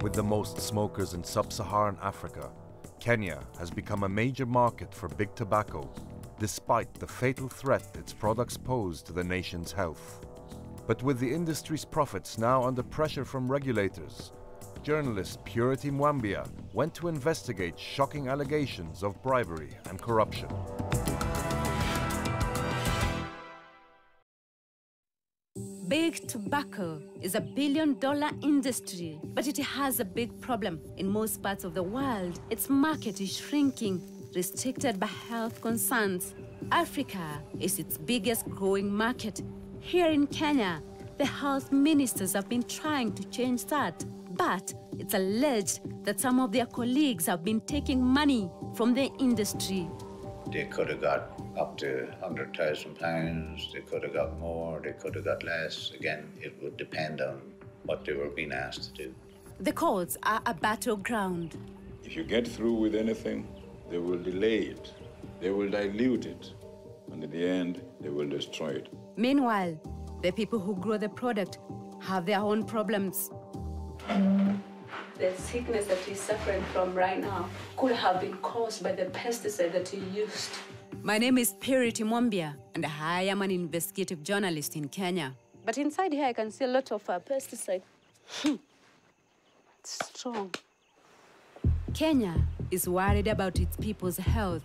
With the most smokers in sub-Saharan Africa, Kenya has become a major market for big tobacco, despite the fatal threat its products pose to the nation's health. But with the industry's profits now under pressure from regulators, journalist Purity Mwambia went to investigate shocking allegations of bribery and corruption. Big tobacco is a billion-dollar industry, but it has a big problem. In most parts of the world, its market is shrinking, restricted by health concerns. Africa is its biggest growing market. Here in Kenya, the health ministers have been trying to change that, but it's alleged that some of their colleagues have been taking money from the industry. They could have got up to £100,000, they could have got more, they could have got less. Again, it would depend on what they were being asked to do. The courts are a battleground. If you get through with anything, they will delay it, they will dilute it, and in the end, they will destroy it. Meanwhile, the people who grow the product have their own problems. The sickness that he's suffering from right now could have been caused by the pesticide that he used. My name is Purity Mwambia, and I am an investigative journalist in Kenya. But inside here, I can see a lot of pesticide. It's strong. Kenya is worried about its people's health.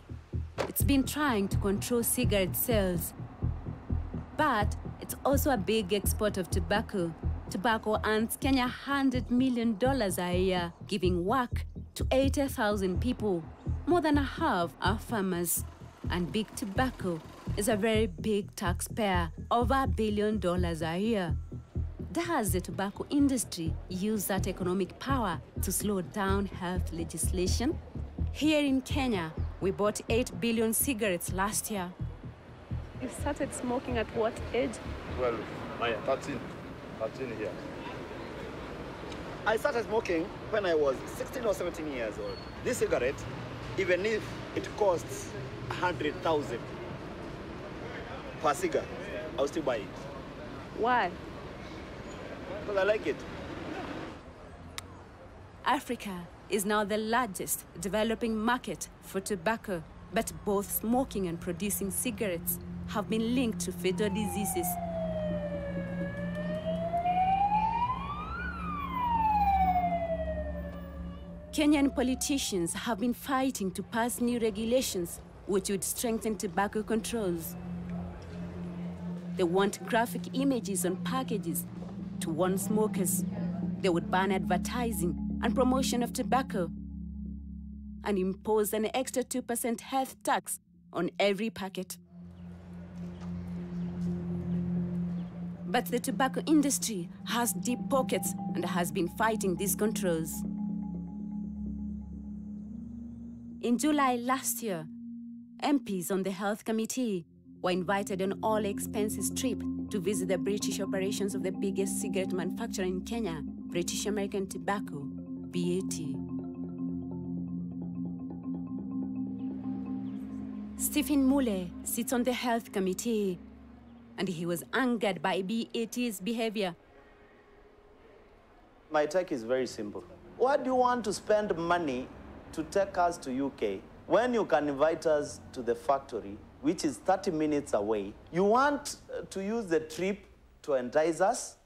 It's been trying to control cigarette sales. But it's also a big exporter of tobacco. Tobacco earns Kenya $100 million a year, giving work to 80,000 people. More than a half are farmers. And big tobacco is a very big taxpayer, over $1 billion a year. Does the tobacco industry use that economic power to slow down health legislation? Here in Kenya, we bought 8 billion cigarettes last year. You started smoking at what age? 12, 13 years. I started smoking when I was 16 or 17 years old. This cigarette, even if it costs 100,000 per cigar, I'll still buy it. Why? Because I like it. Africa is now the largest developing market for tobacco, but both smoking and producing cigarettes have been linked to fatal diseases. Kenyan politicians have been fighting to pass new regulations which would strengthen tobacco controls. They want graphic images on packages to warn smokers. They would ban advertising and promotion of tobacco and impose an extra 2% health tax on every packet. But the tobacco industry has deep pockets and has been fighting these controls. In July last year, MPs on the Health Committee were invited on all-expenses trip to visit the British operations of the biggest cigarette manufacturer in Kenya, British American Tobacco, BAT. Stephen Mule sits on the Health Committee, and he was angered by BAT's behavior. My take is very simple. Why do you want to spend money to take us to UK when you can invite us to the factory, which is 30 minutes away? You want to use the trip to entice us,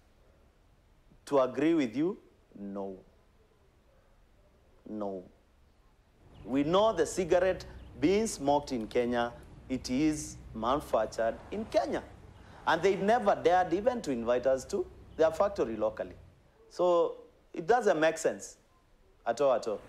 to agree with you? No. No. We know the cigarette being smoked in Kenya, it is manufactured in Kenya. And they never dared even to invite us to their factory locally. So it doesn't make sense at all, at all.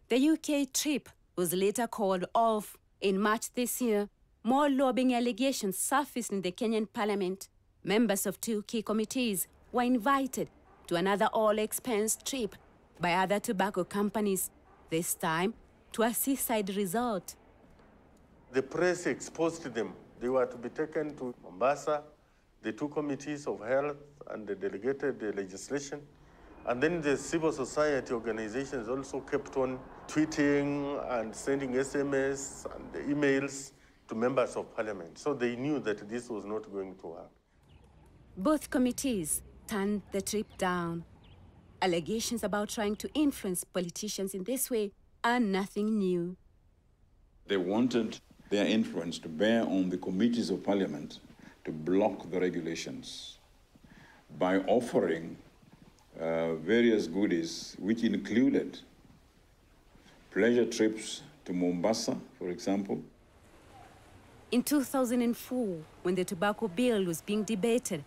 The UK trip was later called off. In March this year, more lobbying allegations surfaced in the Kenyan parliament. Members of two key committees were invited to another all-expense trip by other tobacco companies, this time to a seaside resort. The press exposed them. They were to be taken to Mombasa, the two committees of health and the delegated legislation. And then the civil society organizations also kept on tweeting and sending SMS and emails to members of parliament. So they knew that this was not going to work. Both committees turned the trip down. Allegations about trying to influence politicians in this way are nothing new. They wanted their influence to bear on the committees of parliament to block the regulations by offering various goodies, which included pleasure trips to Mombasa, for example. In 2004, when the tobacco bill was being debated,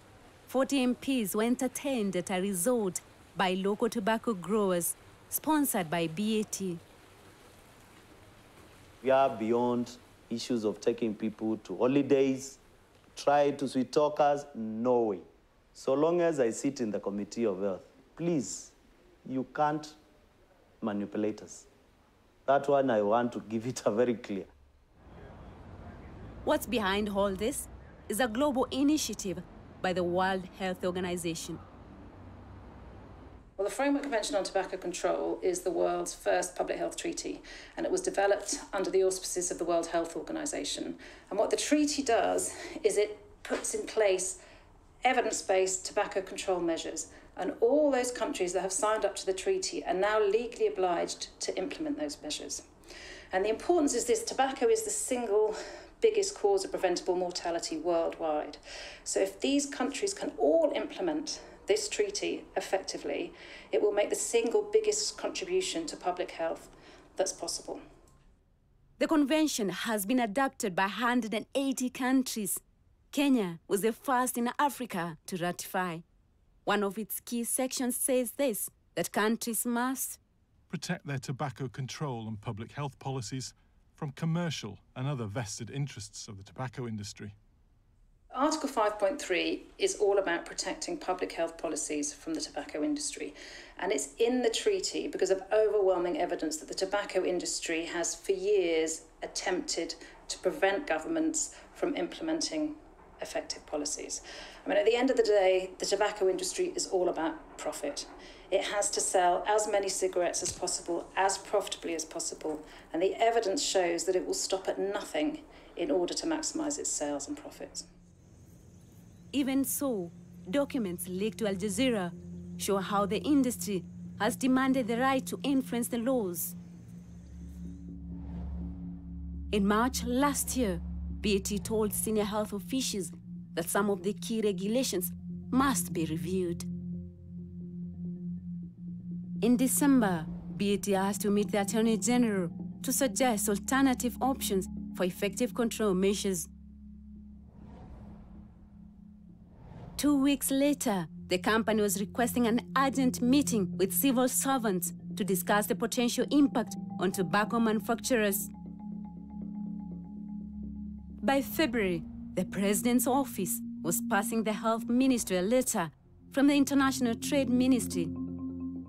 40 MPs were entertained at a resort by local tobacco growers, sponsored by BAT. We are beyond issues of taking people to holidays, try to sweet talkers, no way. So long as I sit in the Committee of Health, please, you can't manipulate us. That one I want to give it a very clear. What's behind all this is a global initiative by the World Health Organization. Well, the Framework Convention on Tobacco Control is the world's first public health treaty, and it was developed under the auspices of the World Health Organization. And what the treaty does is it puts in place evidence-based tobacco control measures, and all those countries that have signed up to the treaty are now legally obliged to implement those measures. And the importance is this: tobacco is the single biggest cause of preventable mortality worldwide. So if these countries can all implement this treaty effectively, it will make the single biggest contribution to public health that's possible. The convention has been adopted by 180 countries. Kenya was the first in Africa to ratify. One of its key sections says this, that countries must protect their tobacco control and public health policies from commercial and other vested interests of the tobacco industry. Article 5.3 is all about protecting public health policies from the tobacco industry. And it's in the treaty because of overwhelming evidence that the tobacco industry has for years attempted to prevent governments from implementing effective policies. I mean, at the end of the day, the tobacco industry is all about profit. It has to sell as many cigarettes as possible, as profitably as possible, and the evidence shows that it will stop at nothing in order to maximise its sales and profits. Even so, documents leaked to Al Jazeera show how the industry has demanded the right to influence the laws. In March last year, BAT told senior health officials that some of the key regulations must be reviewed. In December, BAT asked to meet the Attorney General to suggest alternative options for effective control measures. 2 weeks later, the company was requesting an urgent meeting with civil servants to discuss the potential impact on tobacco manufacturers. By February, the President's office was passing the Health Ministry a letter from the International Trade Ministry.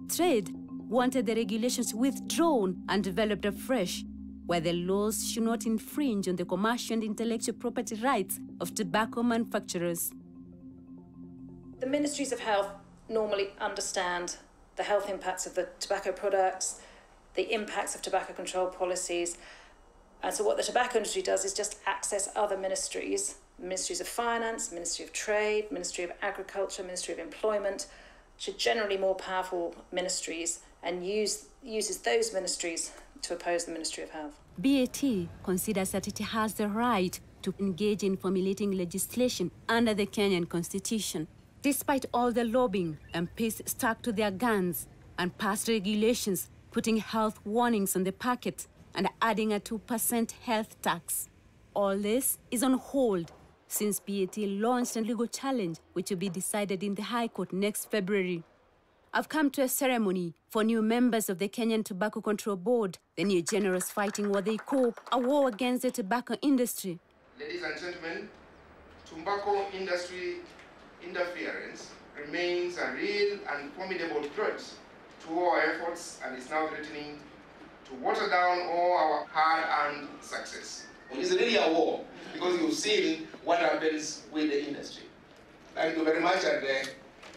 Trade wanted the regulations withdrawn and developed afresh, where the laws should not infringe on the commercial and intellectual property rights of tobacco manufacturers. The ministries of health normally understand the health impacts of the tobacco products, the impacts of tobacco control policies. And so what the tobacco industry does is just access other ministries, ministries of finance, Ministry of Trade, Ministry of Agriculture, Ministry of Employment, which are generally more powerful ministries, and uses those ministries to oppose the Ministry of Health. BAT considers that it has the right to engage in formulating legislation under the Kenyan Constitution. Despite all the lobbying, MPs stuck to their guns and passed regulations putting health warnings on the packet and adding a 2% health tax. All this is on hold since BAT launched a legal challenge which will be decided in the High Court next February. I've come to a ceremony for new members of the Kenyan Tobacco Control Board. The new generals fighting what they call a war against the tobacco industry. Ladies and gentlemen, tobacco industry interference remains a real and formidable threat to our efforts, and is now threatening to water down all our hard-earned success. It's really a war, because you've seen what happens with the industry. Thank you very much, and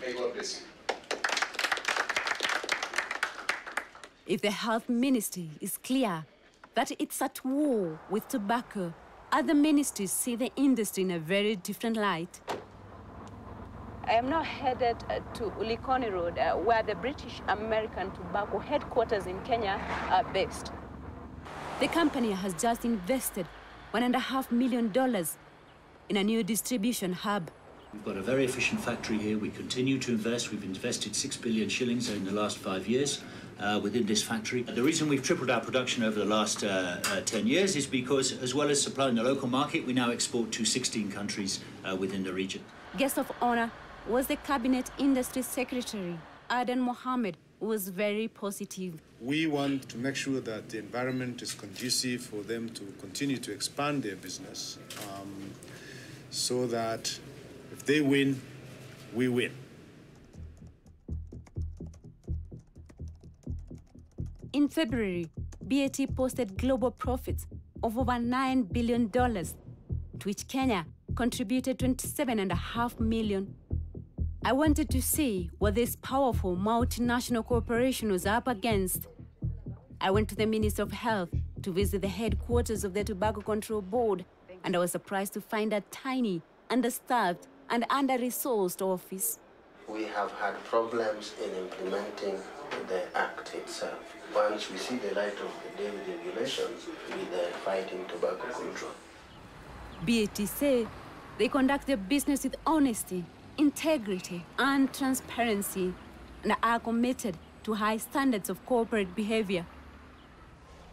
may God bless you. If the health ministry is clear that it's at war with tobacco, other ministries see the industry in a very different light. I am now headed to Likoni Road, where the British American Tobacco headquarters in Kenya are based. The company has just invested $1.5 million in a new distribution hub. We've got a very efficient factory here. We continue to invest. We've invested 6 billion shillings in the last 5 years within this factory. The reason we've tripled our production over the last 10 years is because, as well as supplying the local market, we now export to 16 countries within the region. Guest of honor was the Cabinet Industry Secretary, Aden Mohammed, who was very positive. We want to make sure that the environment is conducive for them to continue to expand their business so that if they win, we win. In February, BAT posted global profits of over $9 billion, to which Kenya contributed $27.5 million. I wanted to see what this powerful multinational corporation was up against. I went to the Ministry of Health to visit the headquarters of the Tobacco Control Board, and I was surprised to find a tiny, understaffed, and under-resourced office. We have had problems in implementing the Act itself. Once we see the light of the day with regulations, with the fighting tobacco control. BAT say they conduct their business with honesty, integrity, and transparency, and are committed to high standards of corporate behavior.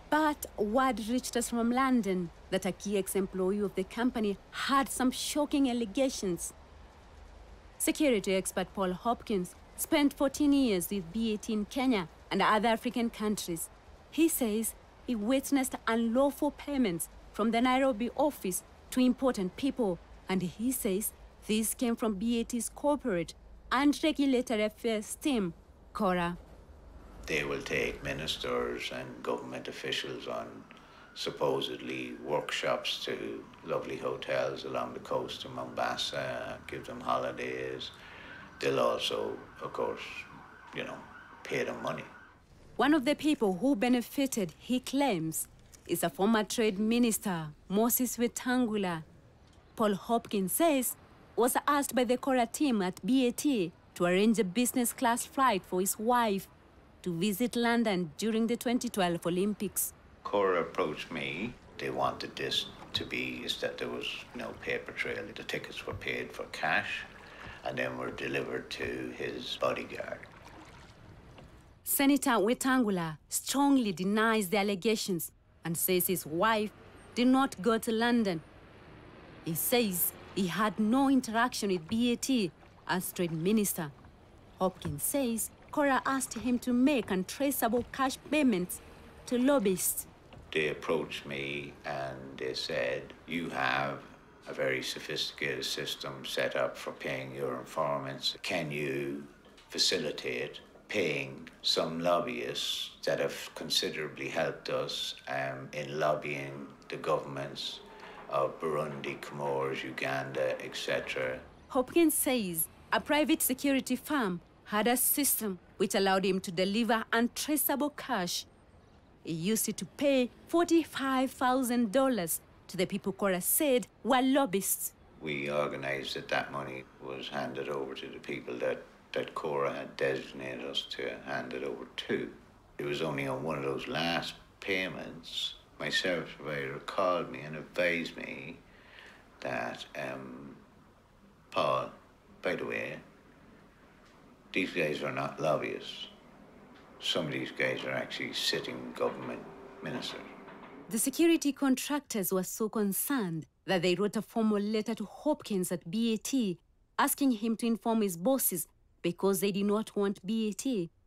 But word reached us from London that a key ex-employee of the company had some shocking allegations. Security expert Paul Hopkins spent 14 years with BAT in Kenya and other African countries. He says he witnessed unlawful payments from the Nairobi office to important people, and he says this came from BAT's corporate and regulatory affairs team, CORA. They will take ministers and government officials on supposedly workshops to lovely hotels along the coast of Mombasa, give them holidays. They'll also, of course, pay them money. One of the people who benefited, he claims, is a former trade minister, Moses Wetangula. Paul Hopkins says was asked by the CORA team at BAT to arrange a business class flight for his wife to visit London during the 2012 Olympics. CORA approached me. They wanted this to be that there was no paper trail. The tickets were paid for cash and then were delivered to his bodyguard. Senator Wetangula strongly denies the allegations and says his wife did not go to London. He says he had no interaction with BAT as trade minister. Hopkins says CORA asked him to make untraceable cash payments to lobbyists. They approached me and they said, you have a very sophisticated system set up for paying your informants. Can you facilitate paying some lobbyists that have considerably helped us in lobbying the governments of Burundi, Comoros, Uganda, etc. Hopkins says a private security firm had a system which allowed him to deliver untraceable cash. He used it to pay $45,000 to the people CORA said were lobbyists. We organized that money was handed over to the people that CORA had designated us to hand it over to. It was only on one of those last payments my service provider called me and advised me that, Paul, by the way, these guys are not lobbyists. Some of these guys are actually sitting government ministers. The security contractors were so concerned that they wrote a formal letter to Hopkins at BAT asking him to inform his bosses because they did not want BAT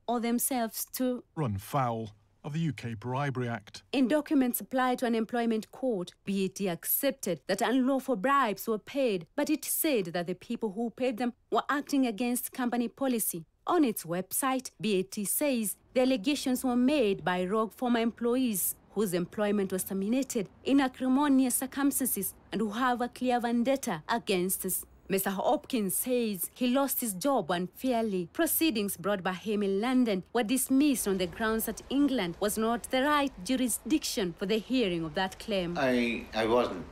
or themselves to run foul of the UK Bribery Act. In documents supplied to an employment court, BAT accepted that unlawful bribes were paid, but it said that the people who paid them were acting against company policy. On its website, BAT says the allegations were made by rogue former employees whose employment was terminated in acrimonious circumstances and who have a clear vendetta against us. Mr. Hopkins says he lost his job unfairly. Proceedings brought by him in London were dismissed on the grounds that England was not the right jurisdiction for the hearing of that claim. I wasn't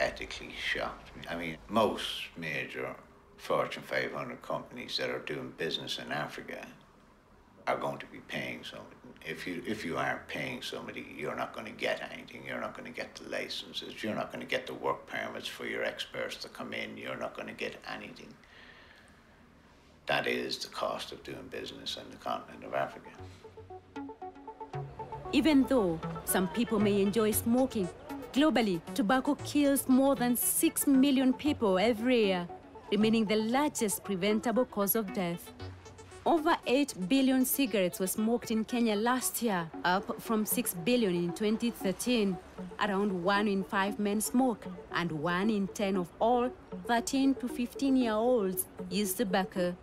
ethically shocked. I mean, most major Fortune 500 companies that are doing business in Africa are going to be paying somebody. If you aren't paying somebody, you're not going to get anything. You're not going to get the licenses. You're not going to get the work permits for your experts to come in. You're not going to get anything. That is the cost of doing business in the continent of Africa. Even though some people may enjoy smoking, globally, tobacco kills more than 6 million people every year, remaining the largest preventable cause of death. Over 8 billion cigarettes were smoked in Kenya last year, up from 6 billion in 2013. Around 1 in 5 men smoke, and 1 in 10 of all 13 to 15-year-olds use tobacco.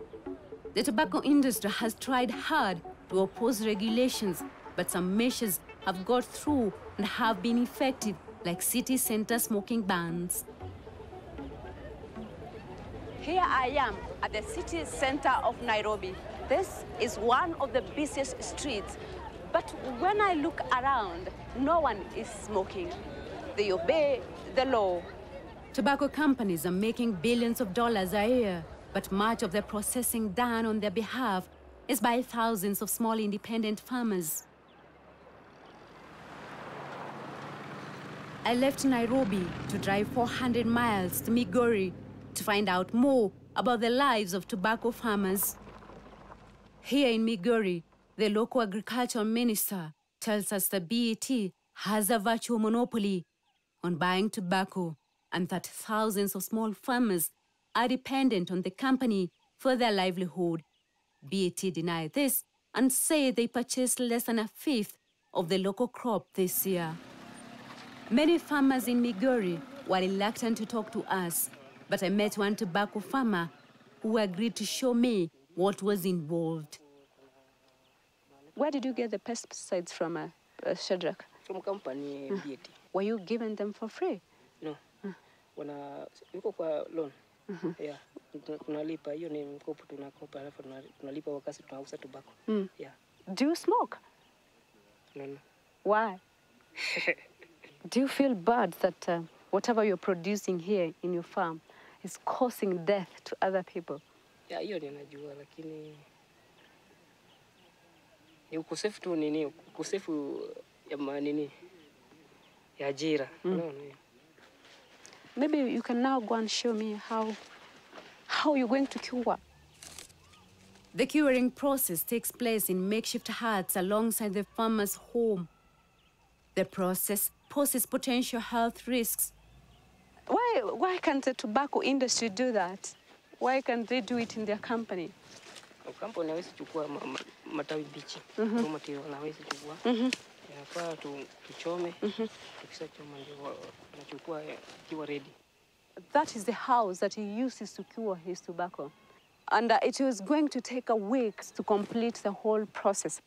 The tobacco industry has tried hard to oppose regulations, but some measures have got through and have been effective, like city center smoking bans. Here I am at the city center of Nairobi. This is one of the busiest streets, but when I look around, no one is smoking. They obey the law. Tobacco companies are making billions of dollars a year, but much of the processing done on their behalf is by thousands of small independent farmers. I left Nairobi to drive 400 miles to Migori to find out more about the lives of tobacco farmers. Here in Migori, the local agricultural minister tells us the BET has a virtual monopoly on buying tobacco and that thousands of small farmers are dependent on the company for their livelihood. BET deny this and say they purchased less than a fifth of the local crop this year. Many farmers in Migori were reluctant to talk to us, but I met one tobacco farmer who agreed to show me what was involved. Where did you get the pesticides from, Shadrach? From company BET. Were you given them for free? No. Yuko kwa loan. Yeah. Tunalipa, hiyo ni mkopo tunakopa, alafu tunalipa wakati tunauza tobacco. Yeah. Do you smoke? No. Why? Do you feel bad that whatever you're producing here in your farm is causing death to other people? Yeah, hiyo ninajua, lakini ni ukosefu tu nini, ukosefu ya ajira. No. Maybe you can now go and show me how you're going to cure. The curing process takes place in makeshift huts alongside the farmer's home. The process poses potential health risks. Why can't the tobacco industry do that? Why can't they do it in their company? Kampuni hawezi chukua matawi bichi. Kama matio hawezi chukua. Inafaa tuchome. Tukishachoma ndio tunachukua ikiwa ready. That is the house that he uses to cure his tobacco. And it was going to take a week to complete the whole process.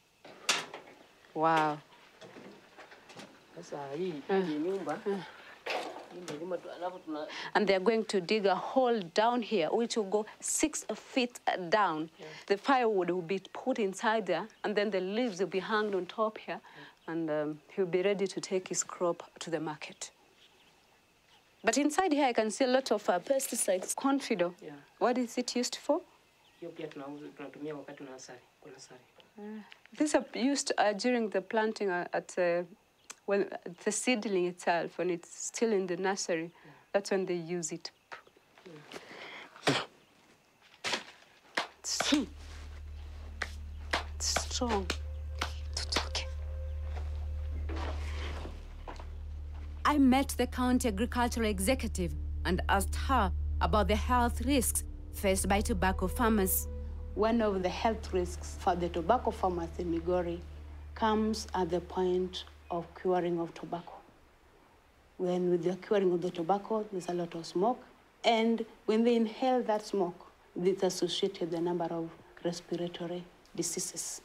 Wow. And they're going to dig a hole down here, which will go 6 feet down. Yeah. The firewood will be put inside there, and then the leaves will be hung on top here, and he'll be ready to take his crop to the market. But inside here, I can see a lot of pesticides. Confido. Yeah. What is it used for? These are used during the planting when the seedling itself, when it's still in the nursery, that's when they use it. It's strong. I met the county agricultural executive and asked her about the health risks faced by tobacco farmers. One of the health risks for the tobacco farmers in Migori comes at the point of curing of tobacco. When with the curing of the tobacco, there's a lot of smoke, and when they inhale that smoke, it's associated with a number of respiratory diseases.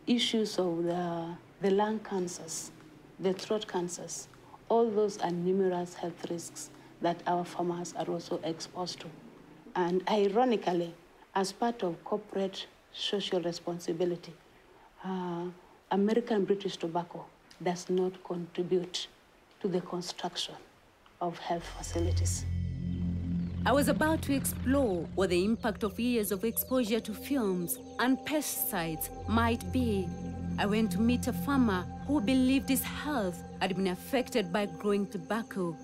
Issues of the lung cancers, the throat cancers, all those are numerous health risks that our farmers are also exposed to. And ironically, as part of corporate social responsibility, American British Tobacco does not contribute to the construction of health facilities. I was about to explore what the impact of years of exposure to fumes and pesticides might be. I went to meet a farmer who believed his health had been affected by growing tobacco.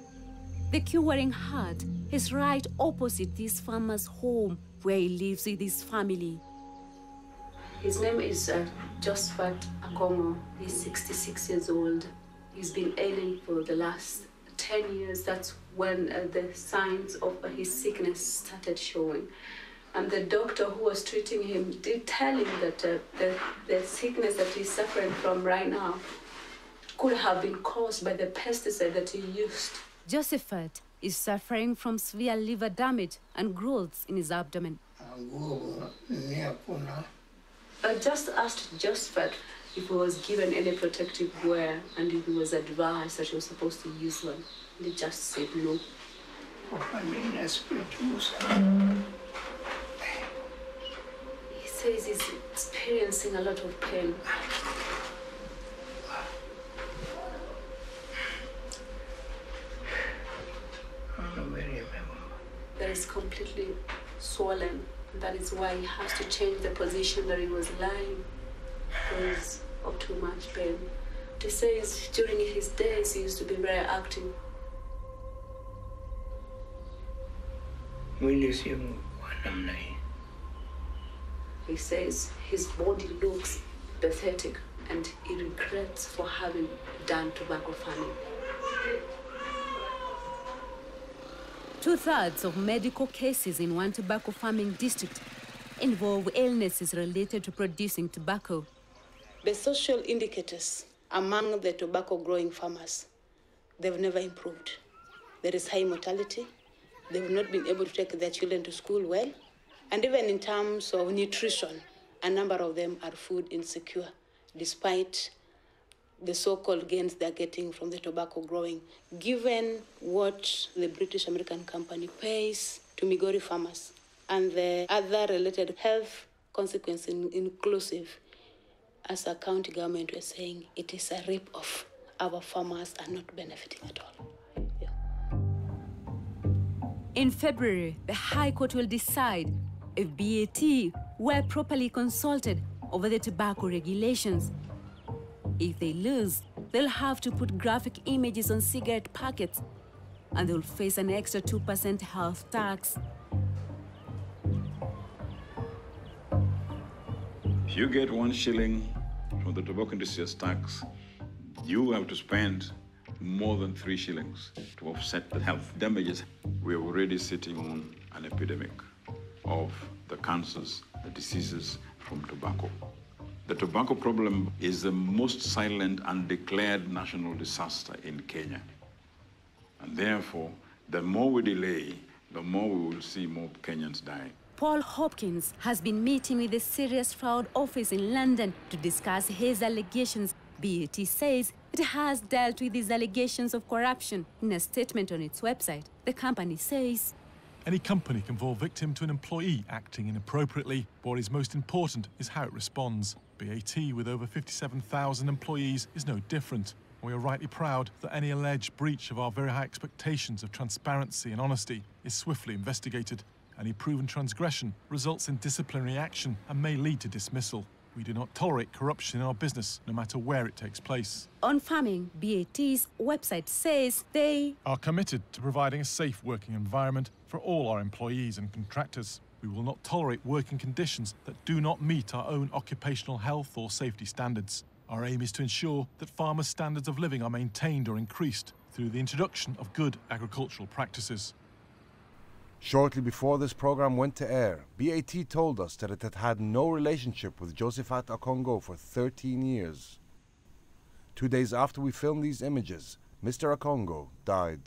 The curing hut is right opposite this farmer's home, where he lives with his family. His name is Josephat Akongo. He's 66 years old. He's been ailing for the last 10 years. That's when the signs of his sickness started showing. And the doctor who was treating him did tell him that the sickness that he's suffering from right now could have been caused by the pesticide that he used. Josephat is suffering from severe liver damage and growths in his abdomen. I just asked Josephat if he was given any protective wear and if he was advised that he was supposed to use one. And he just said no. He says he's experiencing a lot of pain. That is completely swollen. That is why he has to change the position that he was lying because of too much pain. He says during his days he used to be very active. He says his body looks pathetic and he regrets for having done tobacco farming. 2/3 of medical cases in one tobacco farming district involve illnesses related to producing tobacco. The social indicators among the tobacco growing farmers, they've never improved. There is high mortality. They've not been able to take their children to school well. And even in terms of nutrition, a number of them are food insecure, despite the so-called gains they're getting from the tobacco growing, given what the British American company pays to Migori farmers and the other related health consequences inclusive. As a county government, we're saying it is a rip-off. Our farmers are not benefiting at all. In February, the High Court will decide if BAT were properly consulted over the tobacco regulations. If they lose, they'll have to put graphic images on cigarette packets and they'll face an extra 2% health tax. If you get 1 shilling from the tobacco industry as tax, you have to spend more than 3 shillings to offset the health damages. We're already sitting on an epidemic of the cancers, the diseases from tobacco. The tobacco problem is the most silent and declared national disaster in Kenya. And therefore, the more we delay, the more we will see more Kenyans die. Paul Hopkins has been meeting with the Serious Fraud Office in London to discuss his allegations. BAT says it has dealt with these allegations of corruption. In a statement on its website, the company says, any company can fall victim to an employee acting inappropriately, but what is most important is how it responds. BAT, with over 57,000 employees, is no different. We are rightly proud that any alleged breach of our very high expectations of transparency and honesty is swiftly investigated. Any proven transgression results in disciplinary action and may lead to dismissal. We do not tolerate corruption in our business, no matter where it takes place. On farming, BAT's website says they are committed to providing a safe working environment for all our employees and contractors. We will not tolerate working conditions that do not meet our own occupational health or safety standards. Our aim is to ensure that farmers' standards of living are maintained or increased through the introduction of good agricultural practices. Shortly before this program went to air, BAT told us that it had had no relationship with Josephat Akongo for 13 years. 2 days after we filmed these images, Mr. Akongo died.